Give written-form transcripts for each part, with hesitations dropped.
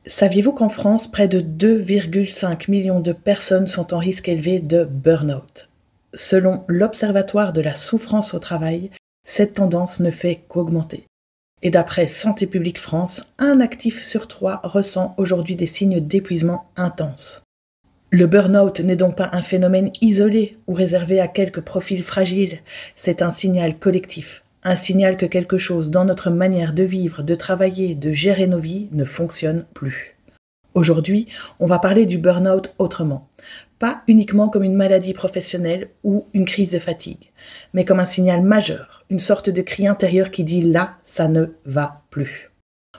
Saviez-vous qu'en France, près de 2,5 millions de personnes sont en risque élevé de burn-out? Selon l'Observatoire de la souffrance au travail, cette tendance ne fait qu'augmenter. Et d'après Santé publique France, un actif sur 3 ressent aujourd'hui des signes d'épuisement intense. Le burn-out n'est donc pas un phénomène isolé ou réservé à quelques profils fragiles, c'est un signal collectif. Un signal que quelque chose dans notre manière de vivre, de travailler, de gérer nos vies ne fonctionne plus. Aujourd'hui, on va parler du burn-out autrement. Pas uniquement comme une maladie professionnelle ou une crise de fatigue, mais comme un signal majeur, une sorte de cri intérieur qui dit « là, ça ne va plus ».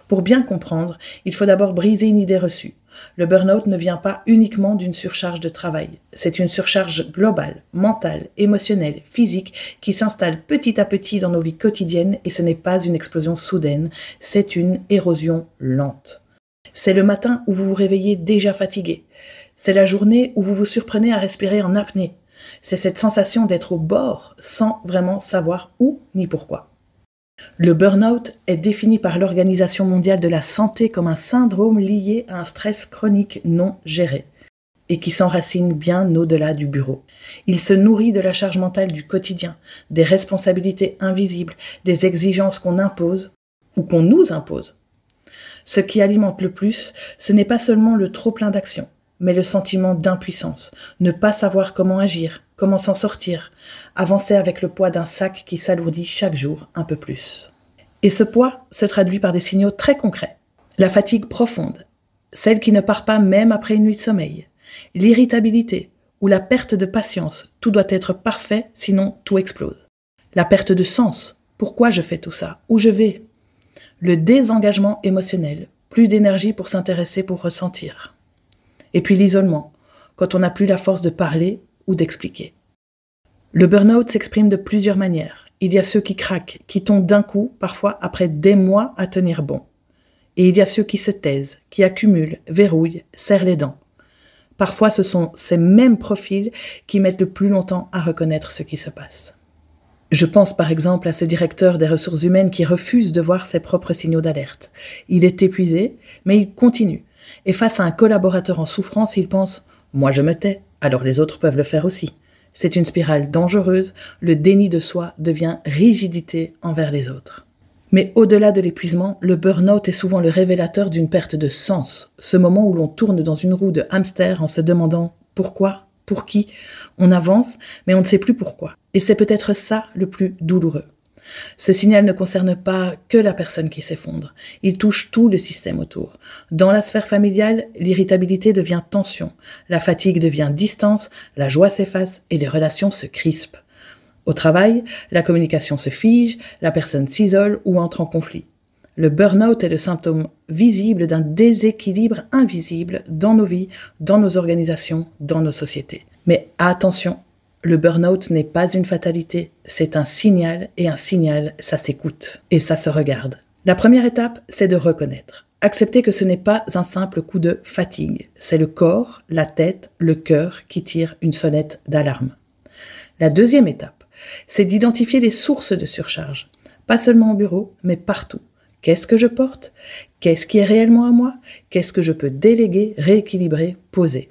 Pour bien comprendre, il faut d'abord briser une idée reçue. Le burn-out ne vient pas uniquement d'une surcharge de travail. C'est une surcharge globale, mentale, émotionnelle, physique, qui s'installe petit à petit dans nos vies quotidiennes et ce n'est pas une explosion soudaine, c'est une érosion lente. C'est le matin où vous vous réveillez déjà fatigué. C'est la journée où vous vous surprenez à respirer en apnée. C'est cette sensation d'être au bord sans vraiment savoir où ni pourquoi. Le burn-out est défini par l'Organisation mondiale de la santé comme un syndrome lié à un stress chronique non géré et qui s'enracine bien au-delà du bureau. Il se nourrit de la charge mentale du quotidien, des responsabilités invisibles, des exigences qu'on impose ou qu'on nous impose. Ce qui alimente le plus, ce n'est pas seulement le trop-plein d'action, mais le sentiment d'impuissance, ne pas savoir comment agir, comment s'en sortir, avancer avec le poids d'un sac qui s'alourdit chaque jour un peu plus. Et ce poids se traduit par des signaux très concrets. La fatigue profonde, celle qui ne part pas même après une nuit de sommeil, l'irritabilité ou la perte de patience, tout doit être parfait, sinon tout explose. La perte de sens, pourquoi je fais tout ça, où je vais? Le désengagement émotionnel, plus d'énergie pour s'intéresser, pour ressentir. Et puis l'isolement, quand on n'a plus la force de parler ou d'expliquer. Le burn-out s'exprime de plusieurs manières. Il y a ceux qui craquent, qui tombent d'un coup, parfois après des mois à tenir bon. Et il y a ceux qui se taisent, qui accumulent, verrouillent, serrent les dents. Parfois ce sont ces mêmes profils qui mettent le plus longtemps à reconnaître ce qui se passe. Je pense par exemple à ce directeur des ressources humaines qui refuse de voir ses propres signaux d'alerte. Il est épuisé, mais il continue. Et face à un collaborateur en souffrance, il pense « moi je me tais, alors les autres peuvent le faire aussi ». C'est une spirale dangereuse, le déni de soi devient rigidité envers les autres. Mais au-delà de l'épuisement, le burn-out est souvent le révélateur d'une perte de sens, ce moment où l'on tourne dans une roue de hamster en se demandant « pourquoi ? Pour qui ?» On avance, mais on ne sait plus pourquoi. Et c'est peut-être ça le plus douloureux. Ce signal ne concerne pas que la personne qui s'effondre, il touche tout le système autour. Dans la sphère familiale, l'irritabilité devient tension, la fatigue devient distance, la joie s'efface et les relations se crispent. Au travail, la communication se fige, la personne s'isole ou entre en conflit. Le burn-out est le symptôme visible d'un déséquilibre invisible dans nos vies, dans nos organisations, dans nos sociétés. Mais attention! Le burn-out n'est pas une fatalité, c'est un signal, et un signal, ça s'écoute, et ça se regarde. La première étape, c'est de reconnaître. Accepter que ce n'est pas un simple coup de fatigue, c'est le corps, la tête, le cœur qui tirent une sonnette d'alarme. La deuxième étape, c'est d'identifier les sources de surcharge, pas seulement au bureau, mais partout. Qu'est-ce que je porte? Qu'est-ce qui est réellement à moi? Qu'est-ce que je peux déléguer, rééquilibrer, poser?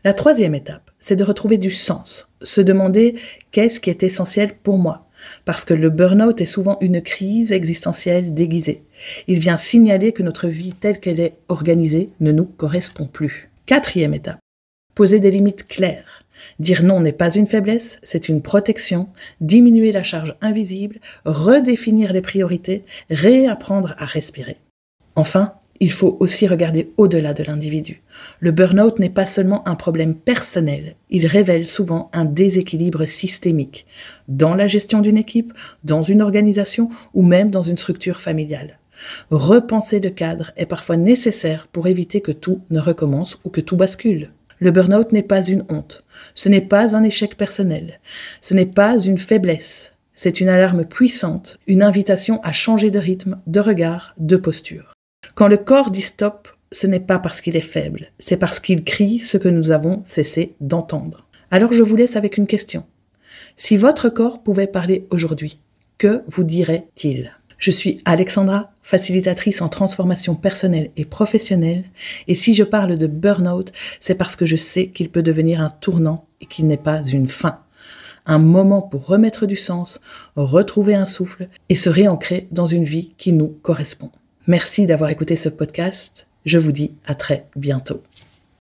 La troisième étape, c'est de retrouver du sens, se demander qu'est-ce qui est essentiel pour moi. Parce que le burn-out est souvent une crise existentielle déguisée. Il vient signaler que notre vie telle qu'elle est organisée ne nous correspond plus. Quatrième étape, poser des limites claires. Dire non n'est pas une faiblesse, c'est une protection, diminuer la charge invisible, redéfinir les priorités, réapprendre à respirer. Enfin, il faut aussi regarder au-delà de l'individu. Le burn-out n'est pas seulement un problème personnel, il révèle souvent un déséquilibre systémique dans la gestion d'une équipe, dans une organisation ou même dans une structure familiale. Repenser le cadre est parfois nécessaire pour éviter que tout ne recommence ou que tout bascule. Le burn-out n'est pas une honte, ce n'est pas un échec personnel, ce n'est pas une faiblesse, c'est une alarme puissante, une invitation à changer de rythme, de regard, de posture. Quand le corps dit stop, ce n'est pas parce qu'il est faible, c'est parce qu'il crie ce que nous avons cessé d'entendre. Alors je vous laisse avec une question. Si votre corps pouvait parler aujourd'hui, que vous dirait-il ? Je suis Alexandra, facilitatrice en transformation personnelle et professionnelle, et si je parle de burn-out, c'est parce que je sais qu'il peut devenir un tournant et qu'il n'est pas une fin. Un moment pour remettre du sens, retrouver un souffle et se réancrer dans une vie qui nous correspond. Merci d'avoir écouté ce podcast. Je vous dis à très bientôt.